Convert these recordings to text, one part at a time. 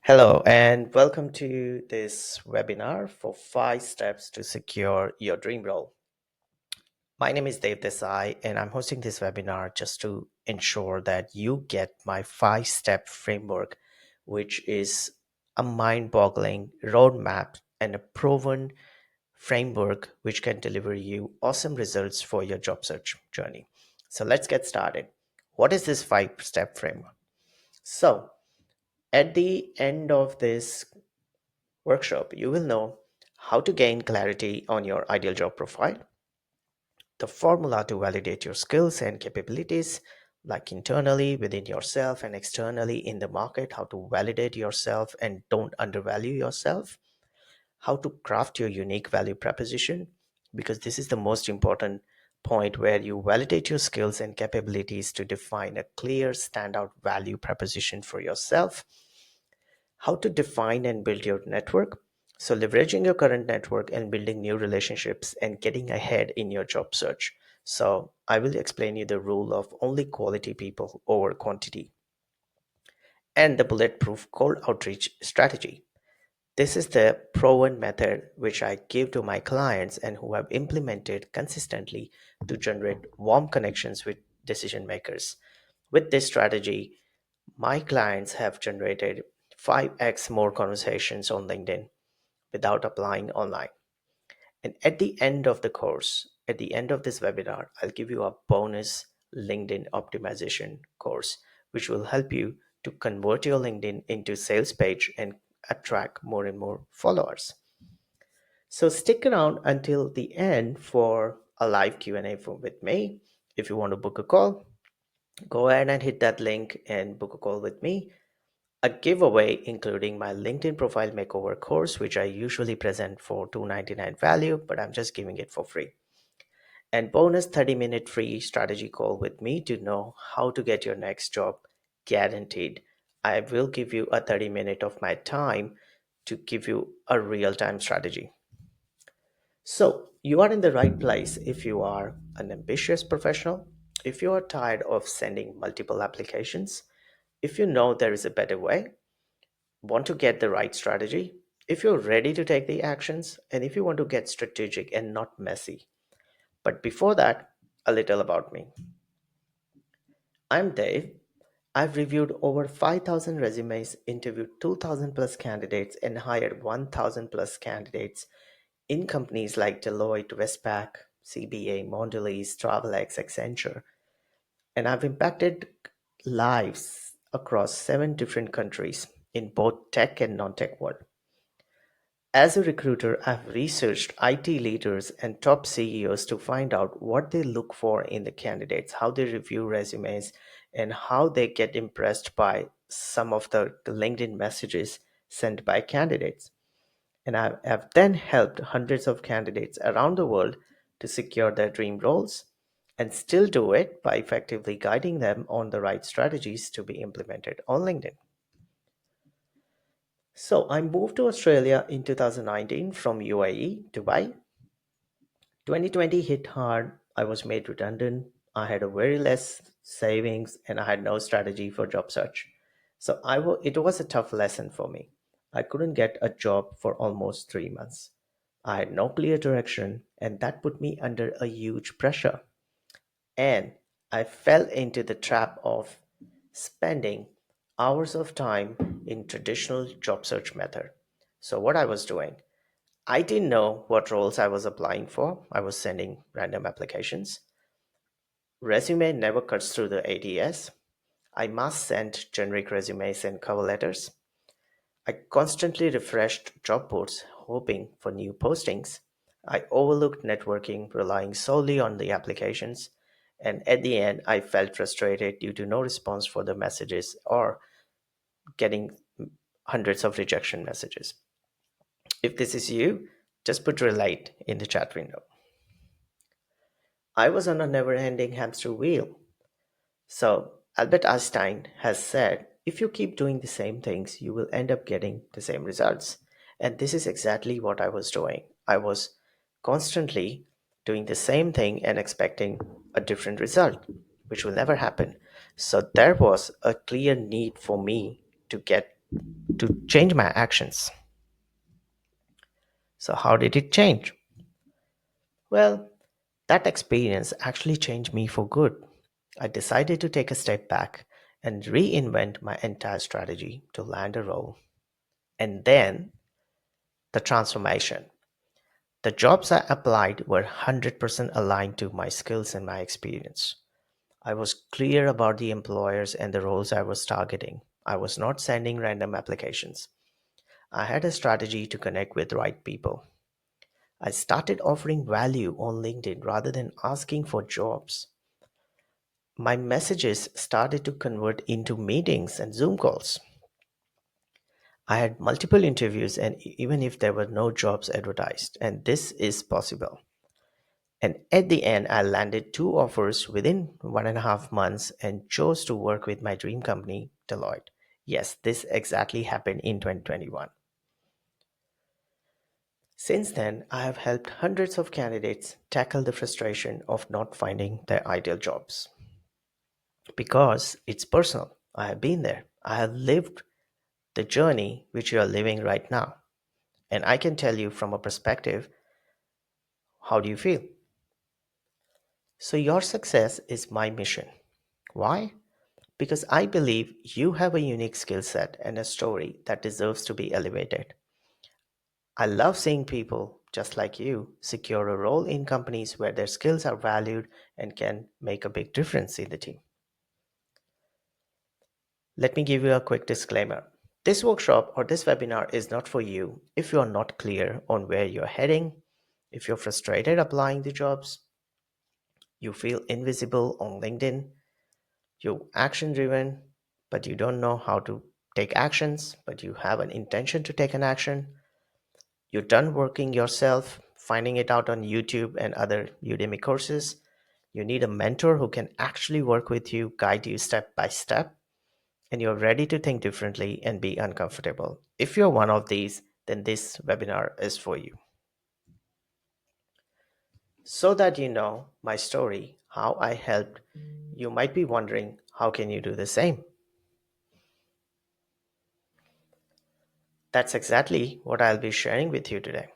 Hello, and welcome to this webinar for 5 steps to secure your dream role. My name is Dev Desai, and I'm hosting this webinar just to ensure that you get my 5 step framework, which is a mind boggling roadmap and a proven framework which can deliver you awesome results for your job search journey. So let's get started. What is this 5 step framework? So, at the end of this workshop, you will know how to gain clarity on your ideal job profile, the formula to validate your skills and capabilities, like internally within yourself and externally in the market, how to validate yourself and don't undervalue yourself, how to craft your unique value proposition, because this is the most important point where you validate your skills and capabilities to define a clear standout value proposition for yourself, how to define and build your network. So, leveraging your current network and building new relationships and getting ahead in your job search. So, I will explain you the rule of only quality people over quantity and the bulletproof cold outreach strategy. This is the proven method which I give to my clients and who have implemented consistently to generate warm connections with decision makers. With this strategy, my clients have generated 5x more conversations on LinkedIn without applying online. And at the end of the course, at the end of this webinar, I'll give you a bonus LinkedIn optimization course, which will help you to convert your LinkedIn into sales page and attract more and more followers. So stick around until the end for a live Q&A with me. If you want to book a call, go ahead and hit that link and book a call with me. A giveaway including my LinkedIn profile makeover course, which I usually present for $299 value, but I'm just giving it for free. And bonus 30-minute free strategy call with me to know how to get your next job guaranteed. I will give you a 30-minute of my time to give you a real-time strategy. So, you are in the right place if you are an ambitious professional, if you are tired of sending multiple applications, if you know there is a better way, want to get the right strategy, if you're ready to take the actions, and if you want to get strategic and not messy. But before that, a little about me. I'm Dave. I've reviewed over 5,000 resumes, interviewed 2,000 plus candidates, and hired 1,000 plus candidates in companies like Deloitte, Westpac, CBA, Mondelez, Travelex, Accenture. And I've impacted lives across 7 different countries in both tech and non-tech world. As a recruiter, I've researched IT leaders and top CEOs to find out what they look for in the candidates, how they review resumes, and how they get impressed by some of the LinkedIn messages sent by candidates. And I have then helped hundreds of candidates around the world to secure their dream roles and still do it by effectively guiding them on the right strategies to be implemented on LinkedIn. So I moved to Australia in 2019 from UAE, Dubai. 2020 hit hard. I was made redundant. I had a very less savings and I had no strategy for job search. So it was a tough lesson for me. I couldn't get a job for almost 3 months. I had no clear direction and that put me under a huge pressure. And I fell into the trap of spending hours of time in traditional job search method. So what I was doing, I didn't know what roles I was applying for. I was sending random applications. Resume never cuts through the ATS. I must send generic resumes and cover letters. I constantly refreshed job boards, hoping for new postings. I overlooked networking, relying solely on the applications. And at the end, I felt frustrated due to no response for the messages or getting hundreds of rejection messages. If this is you, just put relate in the chat window. I was on a never ending hamster wheel. So, Albert Einstein has said if you keep doing the same things, you will end up getting the same results. And this is exactly what I was doing. I was constantly doing the same thing and expecting a different result, which will never happen. So, there was a clear need for me to get to change my actions. So, how did it change? Well, that experience actually changed me for good. I decided to take a step back and reinvent my entire strategy to land a role. And then the transformation. The jobs I applied were 100% aligned to my skills and my experience. I was clear about the employers and the roles I was targeting. I was not sending random applications. I had a strategy to connect with the right people. I started offering value on LinkedIn rather than asking for jobs. My messages started to convert into meetings and Zoom calls. I had multiple interviews, and even if there were no jobs advertised, and this is possible. And at the end, I landed two offers within 1.5 months and chose to work with my dream company, Deloitte. Yes, this exactly happened in 2021. Since then, I have helped hundreds of candidates tackle the frustration of not finding their ideal jobs. Because it's personal. I have been there. I have lived the journey which you are living right now. And I can tell you from a perspective, how do you feel? So, your success is my mission. Why? Because I believe you have a unique skill set and a story that deserves to be elevated. I love seeing people just like you secure a role in companies where their skills are valued and can make a big difference in the team. Let me give you a quick disclaimer. This workshop or this webinar is not for you if you are not clear on where you're heading, if you're frustrated applying the jobs, you feel invisible on LinkedIn, you're action driven, but you don't know how to take actions, but you have an intention to take an action. You're done working yourself, finding it out on YouTube and other Udemy courses. You need a mentor who can actually work with you, guide you step by step, and you're ready to think differently and be uncomfortable. If you're one of these, then this webinar is for you. So that you know my story, how I helped, you might be wondering, how can you do the same? That's exactly what I'll be sharing with you today.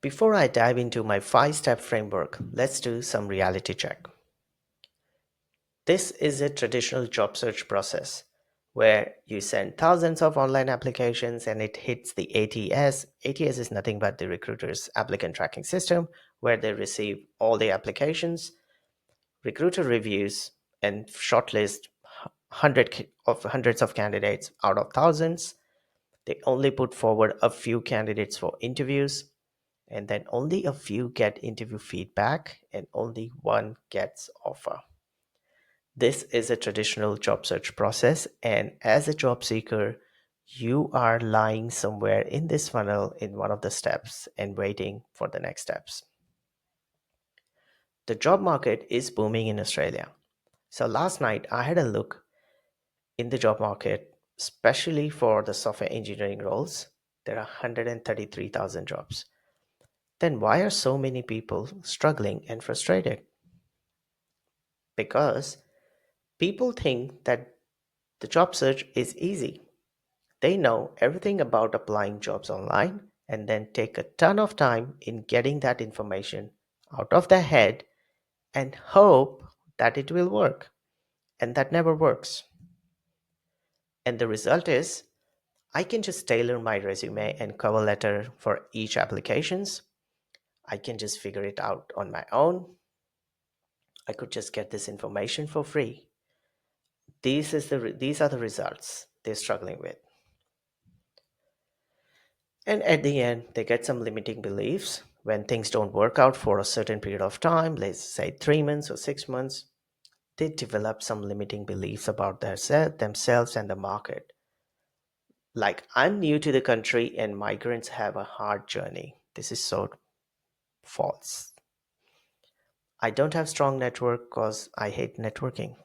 Before I dive into my 5 step framework, let's do some reality check. This is a traditional job search process where you send thousands of online applications and it hits the ATS. ATS is nothing but the recruiter's applicant tracking system where they receive all the applications, recruiter reviews, and shortlist hundreds of candidates out of thousands. They only put forward a few candidates for interviews, and then only a few get interview feedback and only one gets offer. This is a traditional job search process, and as a job seeker, you are lying somewhere in this funnel in one of the steps and waiting for the next steps. The job market is booming in Australia. So last night I had a look in the job market, especially for the software engineering roles. There are 133,000 jobs. Then why are so many people struggling and frustrated? Because people think that the job search is easy. They know everything about applying jobs online and then take a ton of time in getting that information out of their head and hope that it will work. And that never works. And the result is I can just tailor my resume and cover letter for each applications. I can just figure it out on my own. I could just get this information for free. These are the results they're struggling with. And at the end, they get some limiting beliefs. When things don't work out for a certain period of time, let's say 3 months or 6 months, they develop some limiting beliefs about themselves and the market. Like, I'm new to the country and migrants have a hard journey. This is so false. I don't have strong network because I hate networking.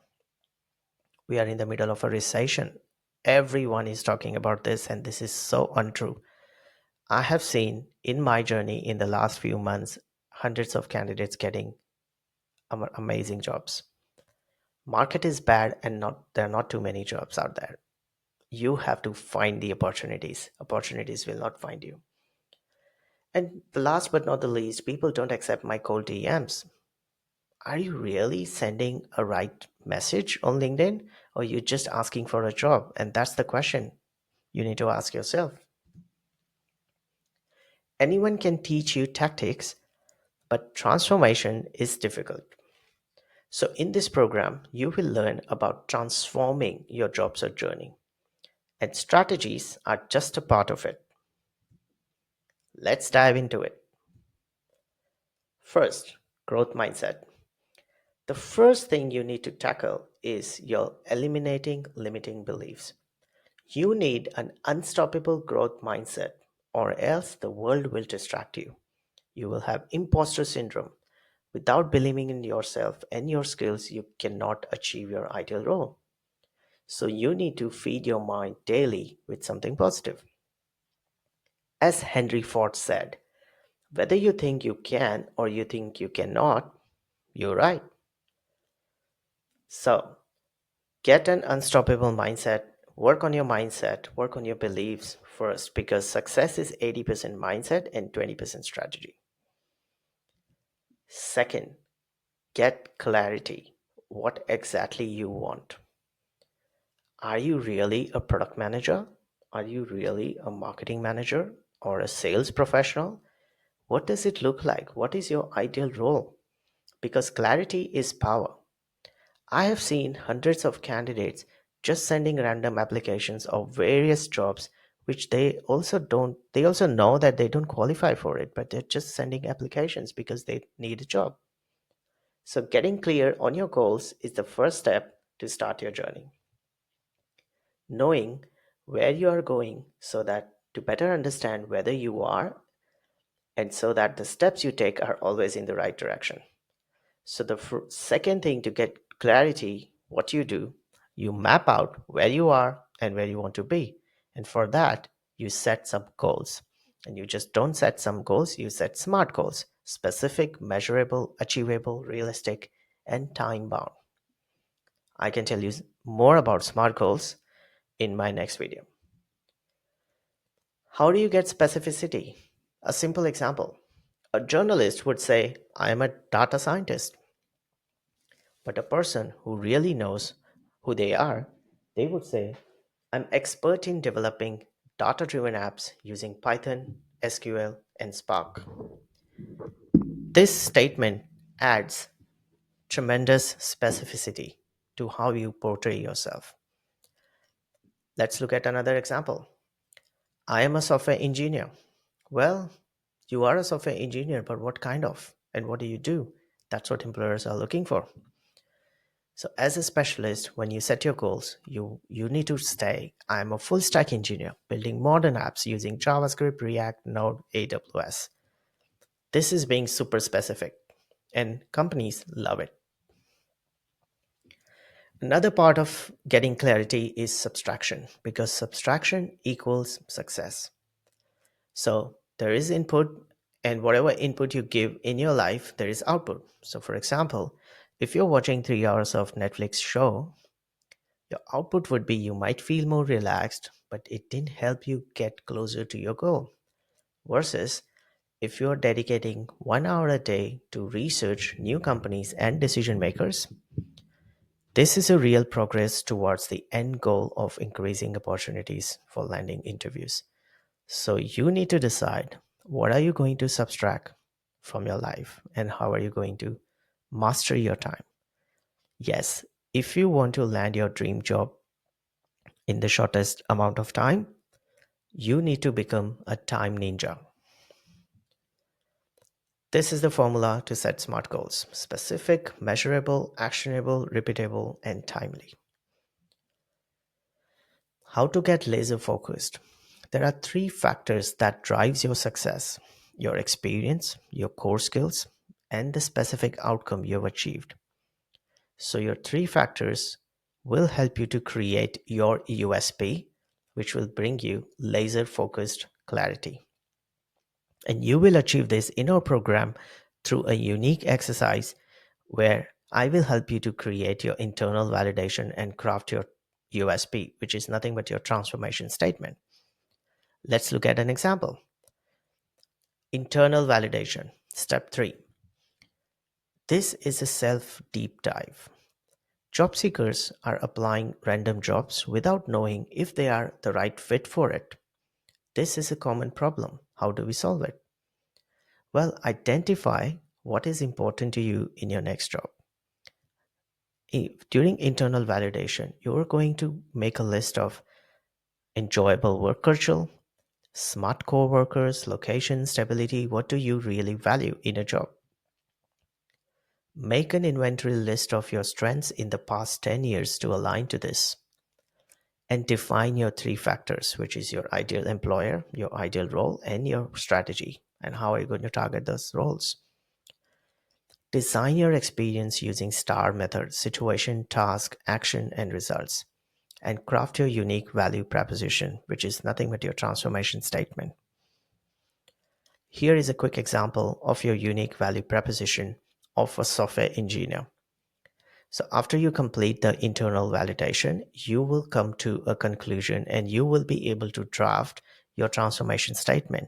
We are in the middle of a recession. Everyone is talking about this, and this is so untrue. I have seen in my journey in the last few months hundreds of candidates getting amazing jobs. Market is bad and not there are not too many jobs out there. You have to find the opportunities. Opportunities will not find you. And the last but not the least, people don't accept my cold DMs. Are you really sending a right message on LinkedIn, or you just asking for a job? And that's the question you need to ask yourself. Anyone can teach you tactics, but transformation is difficult. So, in this program, you will learn about transforming your job search journey, and strategies are just a part of it. Let's dive into it. First, growth mindset. The first thing you need to tackle is your eliminating limiting beliefs. You need an unstoppable growth mindset, or else the world will distract you. You will have imposter syndrome. Without believing in yourself and your skills, you cannot achieve your ideal role. So you need to feed your mind daily with something positive. As Henry Ford said, whether you think you can or you think you cannot, you're right. So get an unstoppable mindset, work on your mindset, work on your beliefs first, because success is 80% mindset and 20% strategy. Second, get clarity. What exactly you want. Are you really a product manager? Are you really a marketing manager or a sales professional? What does it look like? What is your ideal role? Because clarity is power. I have seen hundreds of candidates just sending random applications of various jobs which they also know that they don't qualify for it, but they're just sending applications because they need a job. So getting clear on your goals is the first step to start your journey. Knowing where you are going so that to better understand whether you are and so that the steps you take are always in the right direction. So the second thing to get clarity, what you do, you map out where you are and where you want to be. And for that, you set some goals. And you just don't set some goals, you set SMART goals: specific, measurable, achievable, realistic, and time bound. I can tell you more about SMART goals in my next video. How do you get specificity? A simple example. A journalist would say, I am a data scientist. But a person who really knows who they are, they would say, I'm expert in developing data driven apps using Python, SQL, and Spark. This statement adds tremendous specificity to how you portray yourself. Let's look at another example. I am a software engineer. Well, you are a software engineer, but what kind of? And what do you do? That's what employers are looking for. So as a specialist, when you set your goals, you need to say, I'm a full stack engineer building modern apps using JavaScript, React, Node, AWS. This is being super specific and companies love it. Another part of getting clarity is subtraction, because subtraction equals success. So there is input, and whatever input you give in your life, there is output. So for example, if you're watching 3 hours of Netflix show, your output would be you might feel more relaxed, but it didn't help you get closer to your goal. Versus if you're dedicating 1 hour a day to research new companies and decision makers, this is a real progress towards the end goal of increasing opportunities for landing interviews. So you need to decide, what are you going to subtract from your life and how are you going to master your time? Yes, if you want to land your dream job in the shortest amount of time, you need to become a time ninja. This is the formula to set SMART goals: specific, measurable, actionable, repeatable, and timely. How to get laser focused? There are three factors that drives your success: your experience, your core skills, and the specific outcome you've achieved. So your three factors will help you to create your USP, which will bring you laser focused clarity. And you will achieve this in our program through a unique exercise where I will help you to create your internal validation and craft your USP, which is nothing but your transformation statement. Let's look at an example. Internal validation. Step 3. This is a self deep dive. Job seekers are applying random jobs without knowing if they are the right fit for it. This is a common problem. How do we solve it? Well, identify what is important to you in your next job. During internal validation, you are going to make a list of enjoyable work culture, smart co-workers, location, stability. What do you really value in a job? Make an inventory list of your strengths in the past 10 years to align to this. And define your three factors, which is your ideal employer, your ideal role, and your strategy. And how are you going to target those roles? Design your experience using STAR method: situation, task, action, and results. And craft your unique value proposition, which is nothing but your transformation statement. Here is a quick example of your unique value proposition of a software engineer. So after you complete the internal validation, you will come to a conclusion and you will be able to draft your transformation statement.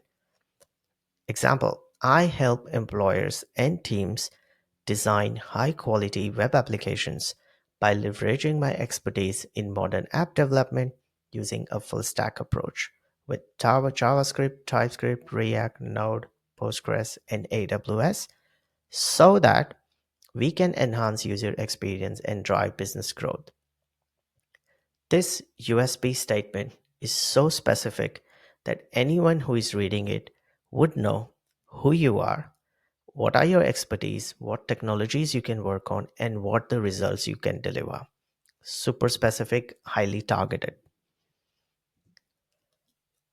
Example, I help employers and teams design high quality web applications by leveraging my expertise in modern app development using a full stack approach with JavaScript, TypeScript, React, Node, Postgres, and AWS so that we can enhance user experience and drive business growth. This USB statement is so specific that anyone who is reading it would know who you are, what are your expertise, what technologies you can work on, and what the results you can deliver. Super specific, highly targeted.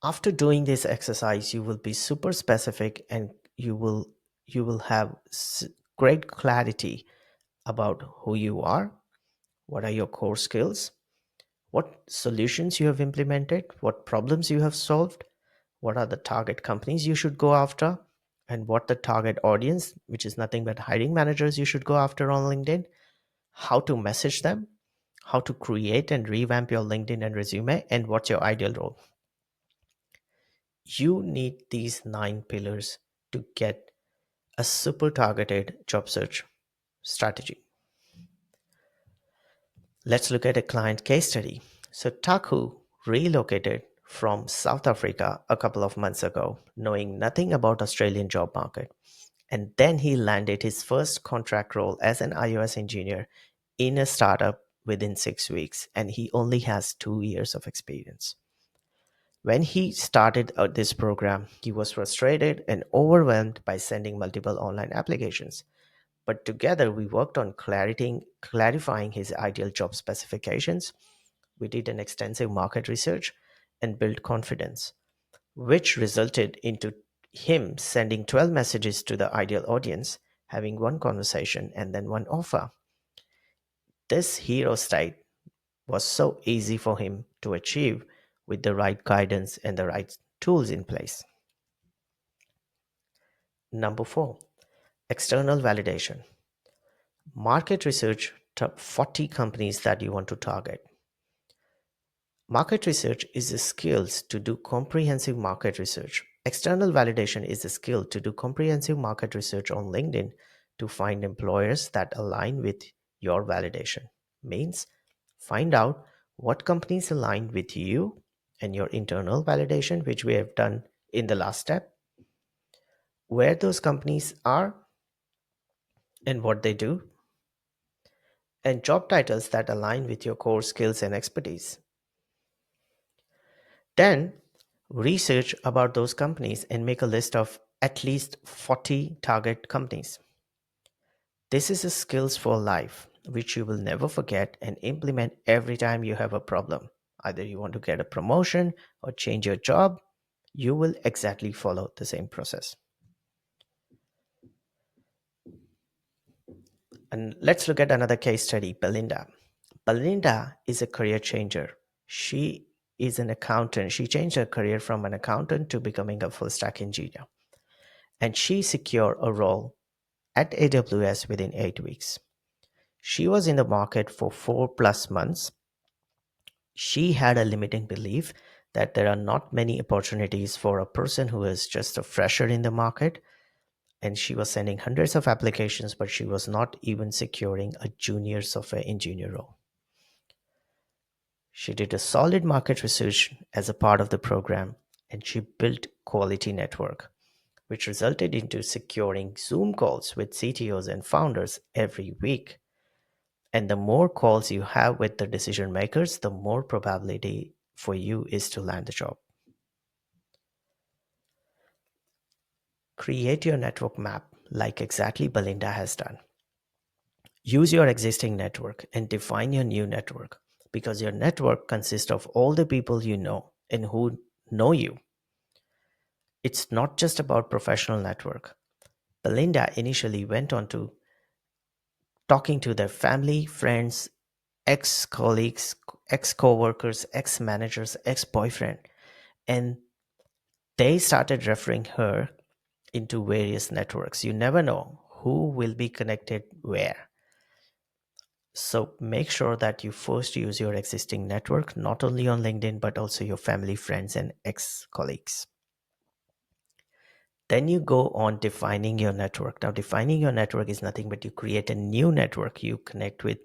After doing this exercise, you will be super specific and you will have great clarity about who you are, what are your core skills, what solutions you have implemented, what problems you have solved, what are the target companies you should go after, and what the target audience, which is nothing but hiring managers, you should go after on LinkedIn, how to message them, how to create and revamp your LinkedIn and resume, and what's your ideal role. You need these 9 pillars to get a super targeted job search strategy. Let's look at a client case study. So Taku relocated from South Africa a couple of months ago, knowing nothing about Australian job market. And then he landed his first contract role as an iOS engineer in a startup within 6 weeks, and he only has 2 years of experience. When he started this program, he was frustrated and overwhelmed by sending multiple online applications. But together we worked on clarifying his ideal job specifications. We did an extensive market research and built confidence, which resulted into him sending 12 messages to the ideal audience, having one conversation and then one offer. This hero state was so easy for him to achieve with the right guidance and the right tools in place. Number 4, external validation. Market research top 40 companies that you want to target. Market research is the skills to do comprehensive market research. External validation is the skill to do comprehensive market research on LinkedIn to find employers that align with your validation. Means find out what companies align with you and your internal validation, which we have done in the last step, where those companies are and what they do, and job titles that align with your core skills and expertise. Then research about those companies and make a list of at least 40 target companies. This is a skills for life, which you will never forget and implement every time you have a problem. Either you want to get a promotion or change your job, you will exactly follow the same process. And let's look at another case study, Belinda. Belinda is a career changer. She is an accountant. She changed her career from an accountant to becoming a full stack engineer. And she secured a role at AWS within 8 weeks. She was in the market for 4 plus months. She had a limiting belief that there are not many opportunities for a person who is just a fresher in the market, and she was sending hundreds of applications, but she was not even securing a junior software engineer role. She did a solid market research as a part of the program, and she built quality network, which resulted into securing Zoom calls with CTOs and founders every week. And the more calls you have with the decision makers, the more probability for you is to land the job. Create your network map like exactly Belinda has done. Use your existing network and define your new network, because your network consists of all the people you know and who know you. It's not just about professional network. Belinda initially went on to talking to their family, friends, ex-colleagues, ex-coworkers, ex-managers, ex-boyfriend, and they started referring her into various networks. You never know who will be connected where. So make sure that you first use your existing network, not only on LinkedIn, but also your family, friends, and ex colleagues. Then you go on defining your network. Now, defining your network is nothing but you create a new network. You connect with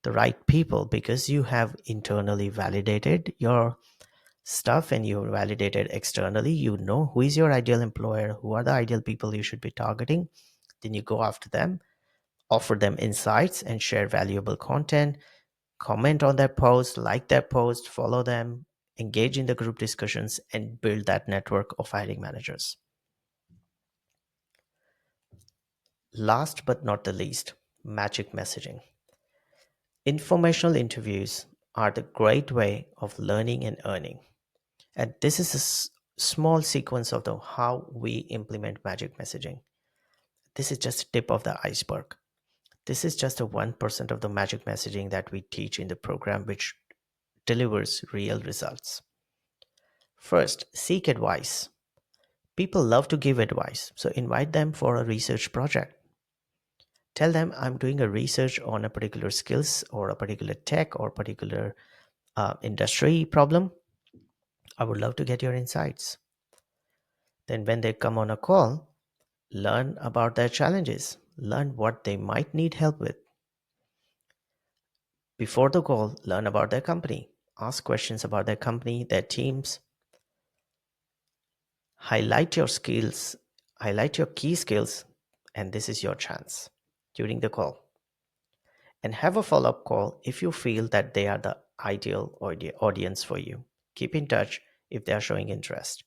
the right people because you have internally validated your stuff and you validated externally. You know who is your ideal employer, who are the ideal people you should be targeting. Then you go after them, offer them insights, and share valuable content. Comment on their post, like their post, follow them, engage in the group discussions, and build that network of hiring managers. Last but not the least, magic messaging. Informational interviews are the great way of learning and earning. And this is a small sequence of the how we implement magic messaging. This is just a tip of the iceberg. This is just a 1% of the magic messaging that we teach in the program, which delivers real results. First, seek advice. People love to give advice, so invite them for a research project. Tell them I'm doing a research on a particular skills or a particular tech or particular industry problem. I would love to get your insights. Then, when they come on a call, learn about their challenges, learn what they might need help with. Before the call, learn about their company, ask questions about their company, their teams, highlight your skills, highlight your key skills, and this is your chance during the call. And have a follow up call if you feel that they are the ideal audience for you. Keep in touch if they are showing interest.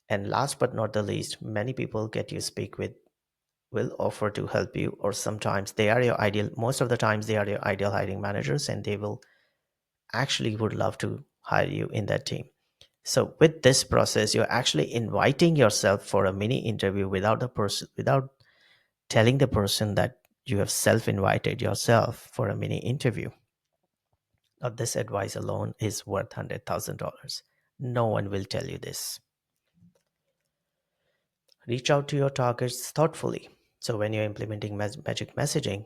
And last but not the least, many people get you speak with will offer to help you, or sometimes they are your ideal, most of the times they are your ideal hiring managers, and they will actually would love to hire you in that team. So with this process, you're actually inviting yourself for a mini interview without the person, without telling the person that you have self-invited yourself for a mini interview. Now, this advice alone is worth $100,000. No one will tell you this. Reach out to your targets thoughtfully. So when you're implementing magic messaging,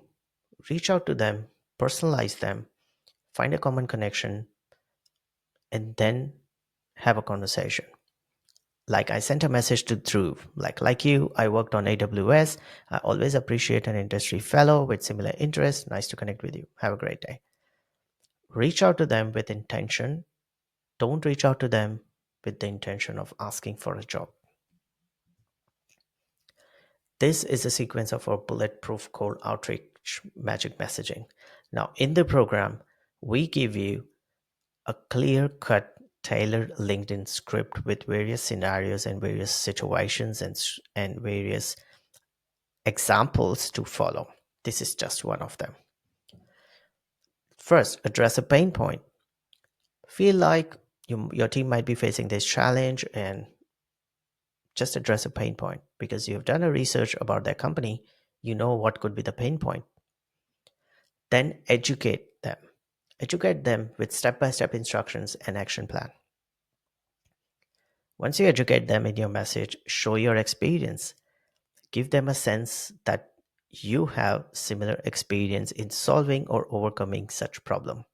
reach out to them, personalize them, find a common connection, and then have a conversation. Like I sent a message to Dhruv, like you, I worked on AWS. I always appreciate an industry fellow with similar interests. Nice to connect with you. Have a great day. Reach out to them with intention. Don't reach out to them with the intention of asking for a job. This is a sequence of our bulletproof cold outreach magic messaging. Now, in the program, we give you a clear cut, tailored LinkedIn script with various scenarios and various situations and various examples to follow. This is just one of them. First, address a pain point. Feel like your team might be facing this challenge, and just address a pain point because you've done a research about their company. You know what could be the pain point. Then educate them. Educate them with step-by-step instructions and action plan. Once you educate them in your message, show your experience. Give them a sense that you have similar experience in solving or overcoming such problem.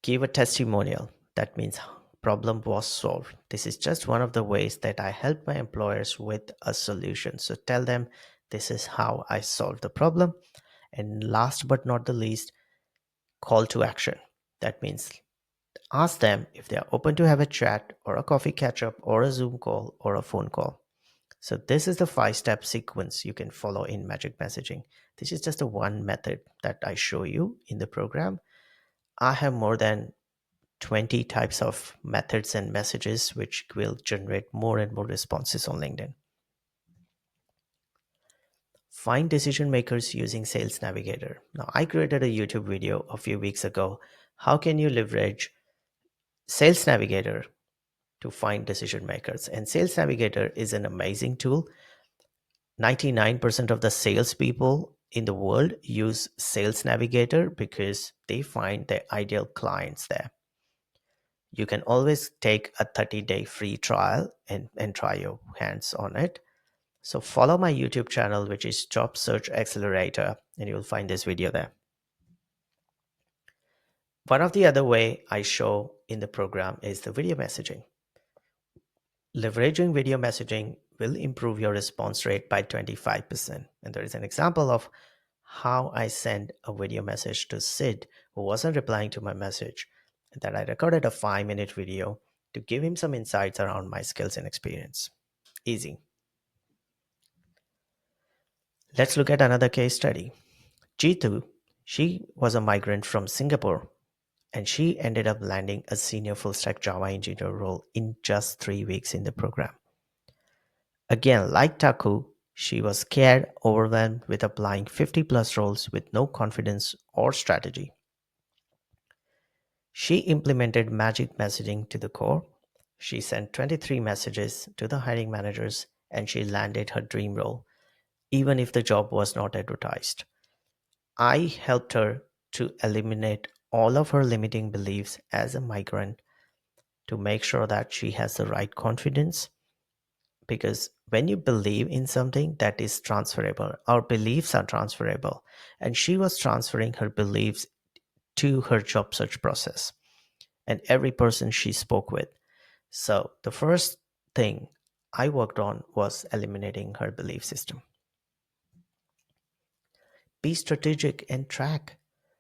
Give a testimonial. That means problem was solved. This is just one of the ways that I help my employers with a solution. So tell them this is how I solved the problem. And last but not the least, call to action. That means ask them if they are open to have a chat or a coffee catch up or a Zoom call or a phone call. So this is the 5-step sequence you can follow in magic messaging. This is just a one method that I show you in the program. I have more than 20 types of methods and messages which will generate more and more responses on LinkedIn. Find decision makers using Sales Navigator. Now, I created a YouTube video a few weeks ago. How can you leverage Sales Navigator to find decision makers? And Sales Navigator is an amazing tool. 99% of the salespeople in the world use Sales Navigator because they find their ideal clients there. You can always take a 30-day free trial and try your hands on it. So follow my YouTube channel, which is Job Search Accelerator, and you'll find this video there. One of the other way I show in the program is the video messaging. Leveraging video messaging will improve your response rate by 25%. And there is an example of how I sent a video message to Sid, who wasn't replying to my message, and that I recorded a 5-minute video to give him some insights around my skills and experience. Easy. Let's look at another case study. Jitu, she was a migrant from Singapore, and she ended up landing a senior full stack Java engineer role in just 3 weeks in the program. Again, like Taku, she was scared, overwhelmed with applying 50 plus roles with no confidence or strategy. She implemented magic messaging to the core. She sent 23 messages to the hiring managers and she landed her dream role, even if the job was not advertised. I helped her to eliminate all of her limiting beliefs as a migrant to make sure that she has the right confidence. Because when you believe in something, that is transferable, our beliefs are transferable. And she was transferring her beliefs to her job search process and every person she spoke with. So the first thing I worked on was eliminating her belief system. Be strategic and track.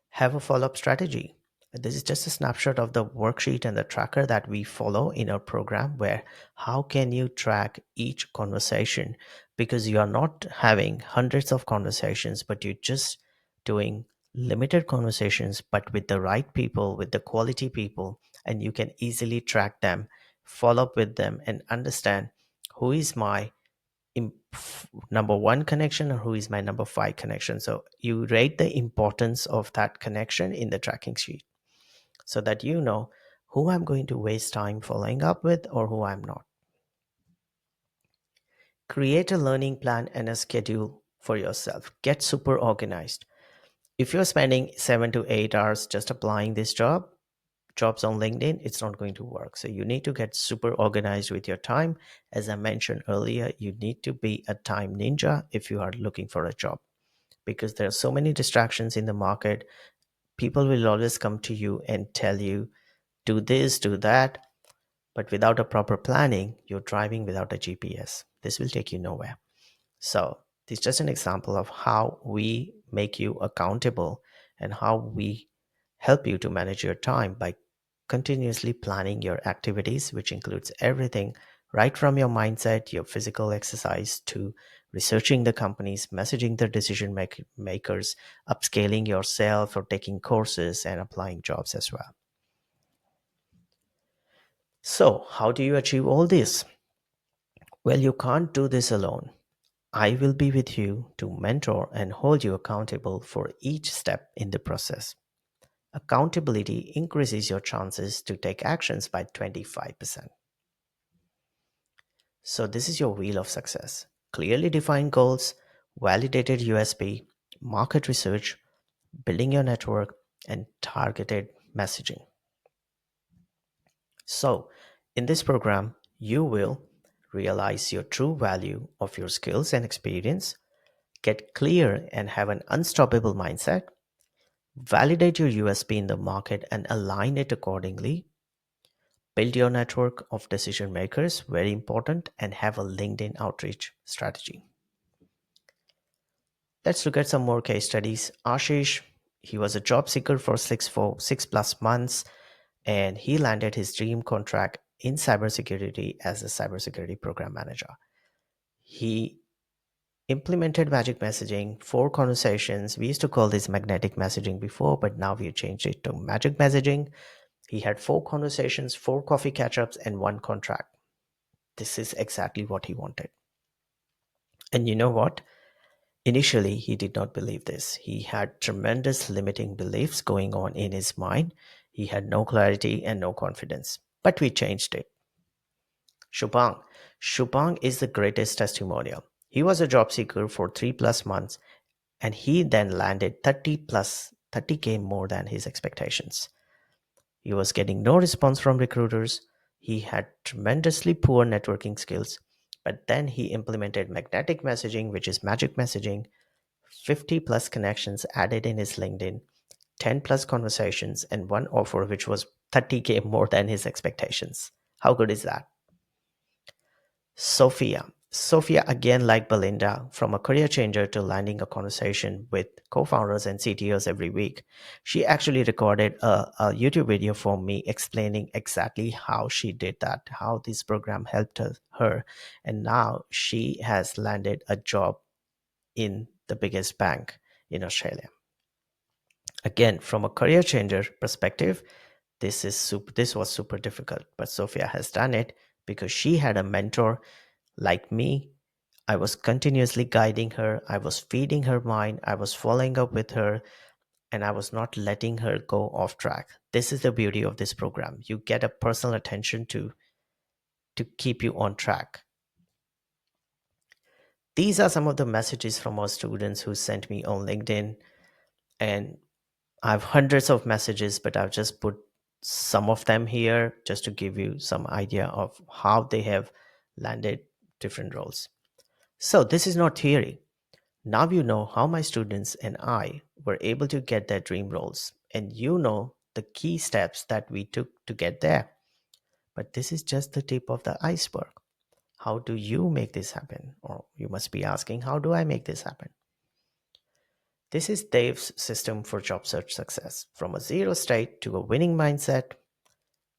Have a follow-up strategy. This is just a snapshot of the worksheet and the tracker that we follow in our program, where how can you track each conversation, because you are not having hundreds of conversations, but you're just doing limited conversations, but with the right people, with the quality people, and you can easily track them, follow up with them, and understand who is my number one connection or who is my number five connection. So you rate the importance of that connection in the tracking sheet so that you know who I'm going to waste time following up with or who I'm not. Create a learning plan and a schedule for yourself. Get super organized. If you're spending 7 to 8 hours just applying this jobs on LinkedIn, it's not going to work. So you need to get super organized with your time. As I mentioned earlier, you need to be a time ninja if you are looking for a job, because there are so many distractions in the market. People will always come to you and tell you, do this, do that. But without a proper planning, you're driving without a GPS. This will take you nowhere. So this is just an example of how we make you accountable and how we help you to manage your time by continuously planning your activities, which includes everything right from your mindset, your physical exercise, to researching the companies, messaging the makers, upscaling yourself or taking courses and applying jobs as well. So, how do you achieve all this? Well, you can't do this alone. I will be with you to mentor and hold you accountable for each step in the process. Accountability increases your chances to take actions by 25%. So, this is your wheel of success. Clearly defined goals, validated USP, market research, building your network, and targeted messaging. So, in this program, you will realize your true value of your skills and experience, get clear and have an unstoppable mindset, validate your USP in the market and align it accordingly, build your network of decision makers, very important, and have a LinkedIn outreach strategy. Let's look at some more case studies. Ashish, he was a job seeker for 6 plus months, and he landed his dream contract in cybersecurity as a cybersecurity program manager. He implemented magic messaging, 4 conversations. We used to call this magnetic messaging before, but now we changed it to magic messaging. He had 4 conversations, 4 coffee catch ups, and 1 contract. This is exactly what he wanted. And you know what? Initially, he did not believe this. He had tremendous limiting beliefs going on in his mind. He had no clarity and no confidence. But we changed it. Shubhang. Shubhang is the greatest testimonial. He was a job seeker for 3 plus months, and he then landed 30K more than his expectations. He was getting no response from recruiters. He had tremendously poor networking skills, but then he implemented magnetic messaging, which is magic messaging, 50 plus connections added in his LinkedIn, 10 plus conversations, and 1 offer, which was 30K more than his expectations. How good is that? Sophia. Sophia, again, like Belinda, from a career changer to landing a conversation with co founders and CTOs every week. She actually recorded a YouTube video for me explaining exactly how she did that, how this program helped her. And now she has landed a job in the biggest bank in Australia. Again, from a career changer perspective, this was super difficult, but Sophia has done it because she had a mentor like me. I was continuously guiding her, I was feeding her mind, I was following up with her, and I was not letting her go off track. This is the beauty of this program. You get a personal attention to keep you on track. These are some of the messages from our students who sent me on LinkedIn, and I have hundreds of messages, but I've just put some of them here just to give you some idea of how they have landed different roles. So, this is not theory. Now you know how my students and I were able to get their dream roles, and you know the key steps that we took to get there. But this is just the tip of the iceberg. How do you make this happen? Or you must be asking, how do I make this happen? This is Dave's system for job search success, from a zero state to a winning mindset,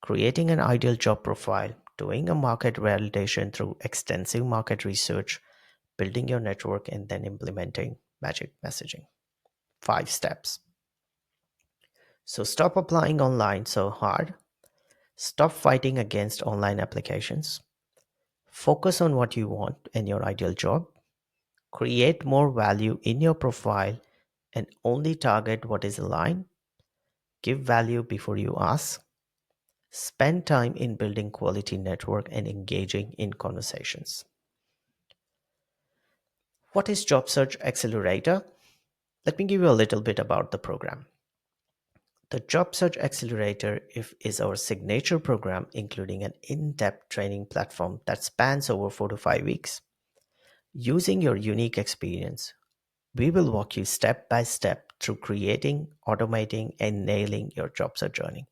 creating an ideal job profile, doing a market validation through extensive market research, building your network, and then implementing magic messaging. 5 steps. So stop applying online so hard. Stop fighting against online applications. Focus on what you want in your ideal job. Create more value in your profile and only target what is aligned. Give value before you ask. Spend time in building quality network and engaging in conversations. What is Job Search Accelerator? Let me give you a little bit about the program. The Job Search Accelerator is our signature program, including an in-depth training platform that spans over 4 to 5 weeks. Using your unique experience, we will walk you step by step through creating, automating, and nailing your job search journey,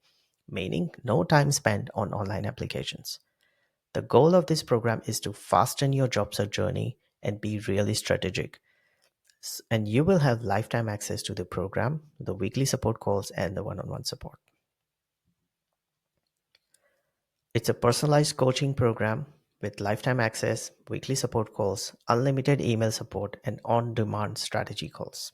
meaning no time spent on online applications. The goal of this program is to fasten your job search journey and be really strategic. And you will have lifetime access to the program, the weekly support calls, and the one on one support. It's a personalized coaching program with lifetime access, weekly support calls, unlimited email support, and on demand strategy calls.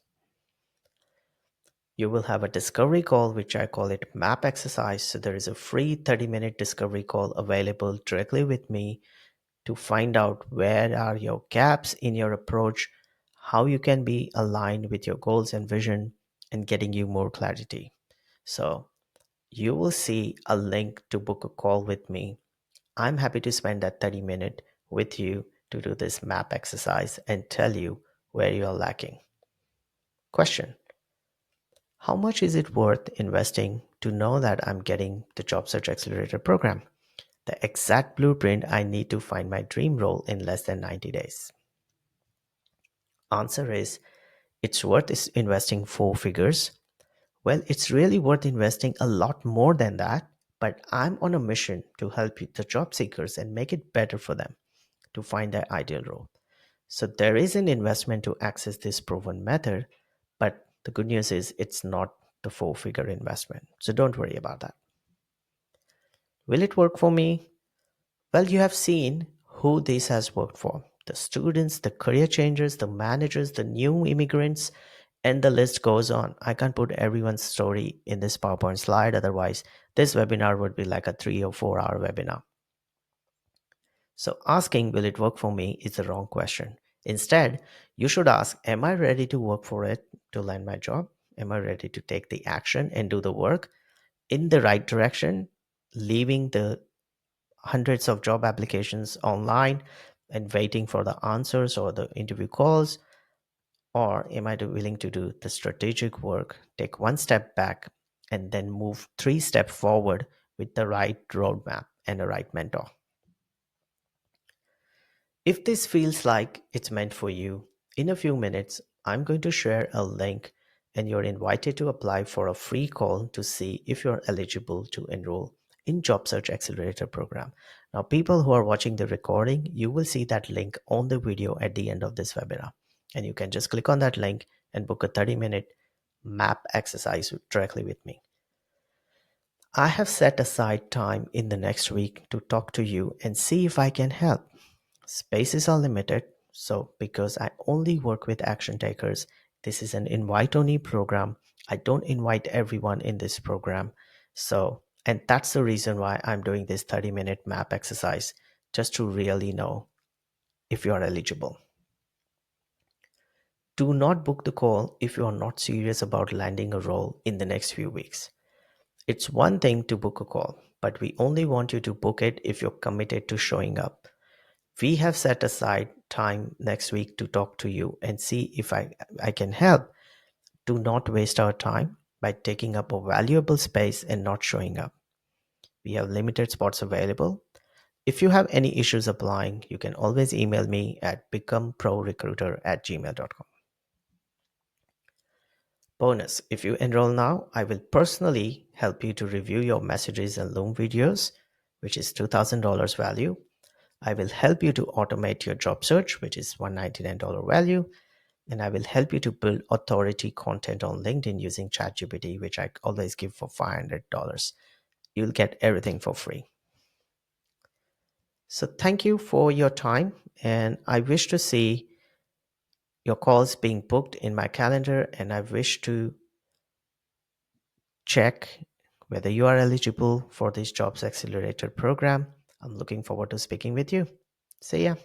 You will have a discovery call, which I call it map exercise. So there is a free 30-minute discovery call available directly with me to find out where are your gaps in your approach, how you can be aligned with your goals and vision, and getting you more clarity. So you will see a link to book a call with me. I'm happy to spend that 30 minutes with you to do this map exercise and tell you where you are lacking. Question: how much is it worth investing to know that I'm getting the Job Search Accelerator program? the exact blueprint I need to find my dream role in less than 90 days? Answer is it's worth investing four figures. Well, it's really worth investing a lot more than that, but I'm on a mission to help the job seekers and make it better for them to find their ideal role. So there is an investment to access this proven method, but the good news is it's not the four-figure investment. So don't worry about that. Will it work for me? Well, you have seen who this has worked for. The students, the career changers, the managers, the new immigrants, and the list goes on. I can't put everyone's story in this PowerPoint slide, otherwise, this webinar would be like a 3 or 4 hour webinar. So, asking, will it work for me, is the wrong question. Instead, you should ask, am I ready to work for it to land my job? Am I ready to take the action and do the work in the right direction, leaving the hundreds of job applications online and waiting for the answers or the interview calls? Or am I willing to do the strategic work, take one step back, and then move 3 steps forward with the right roadmap and the right mentor? If this feels like it's meant for you, in a few minutes, I'm going to share a link and you're invited to apply for a free call to see if you're eligible to enroll in Job Search Accelerator program. Now, people who are watching the recording, you will see that link on the video at the end of this webinar. And you can just click on that link and book a 30-minute map exercise directly with me. I have set aside time in the next week to talk to you and see if I can help. Spaces are limited, so because I only work with action takers, this is an invite only program. I don't invite everyone in this program. And that's the reason why I'm doing this 30-minute map exercise, just to really know if you are eligible. Do not book the call if you are not serious about landing a role in the next few weeks. It's one thing to book a call, but we only want you to book it if you're committed to showing up. We have set aside time next week to talk to you and see if I can help. Do not waste our time by taking up a valuable space and not showing up. We have limited spots available. If you have any issues applying, you can always email me at becomeprorecruiter@gmail.com. Bonus, if you enroll now, I will personally help you to review your messages and Loom videos, which is $2,000 value. I will help you to automate your job search, which is $199 value. And I will help you to build authority content on LinkedIn using ChatGPT, which I always give for $500. You'll get everything for free. So thank you for your time. And I wish to see your calls being booked in my calendar. And I wish to check whether you are eligible for this Jobs Accelerator program. I'm looking forward to speaking with you. See ya.